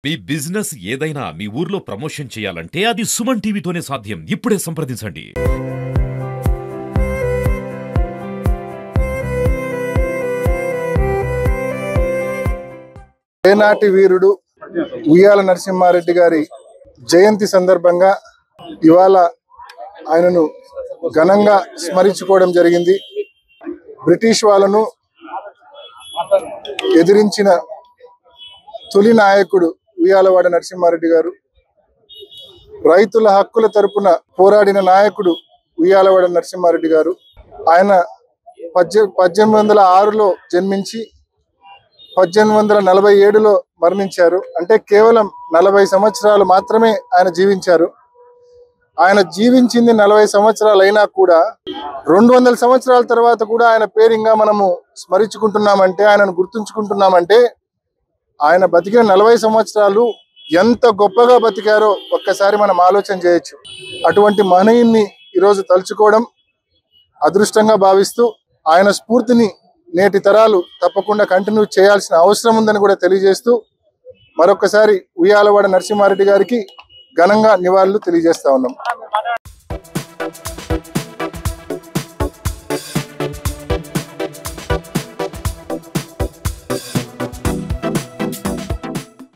మీ business ఏదైనా మీ ఊర్లో promotion చేయాలంటే అది సుమన్ టీవీతోనే సాధ్యం. ఇప్పుడే సంప్రదించండి. ఏనాటి వీరుడు ఉయ్యాల నరసింహారెడ్డి గారి జయంతి సందర్భంగా ఇవాళ ఆయనను ఘనంగా స్మరించుకోవడం జరిగింది. బ్రిటిష్ వాళ్ళను ఎదిరించిన తొలి నాయకుడు ఉయ్యాలవాడ నరసింహారెడ్డి గారు. రైతుల హక్కుల తరపున పోరాడిన నాయకుడు ఉయ్యాలవాడ నరసింహారెడ్డి గారు. ఆయన 1806లో జన్మించి 1847లో మరణించారు. అంటే కేవలం 40 సంవత్సరాలు మాత్రమే ఆయన జీవించారు. ఆయన జీవించింది 40 సంవత్సరాలు అయినా కూడా 200 సంవత్సరాల తర్వాత కూడా ఆయన పేరు ఇంకా మనము స్మరించుకుంటున్నామంటే, ఆయనను గుర్తుంచుకుంటున్నామంటే, ఆయన బతికిన 40 సంవత్సరాలు ఎంత గొప్పగా బతికారో ఒక్కసారి మనం ఆలోచన చేయొచ్చు. అటువంటి మహనీయుని ఈరోజు తలుచుకోవడం అదృష్టంగా భావిస్తూ, ఆయన స్ఫూర్తిని నేటి తరాలు తప్పకుండా కంటిన్యూ చేయాల్సిన అవసరం ఉందని కూడా తెలియజేస్తూ, మరొకసారి ఉయ్యాలవాడ నరసింహారెడ్డి గారికి ఘనంగా నివాళులు తెలియజేస్తా ఉన్నాం.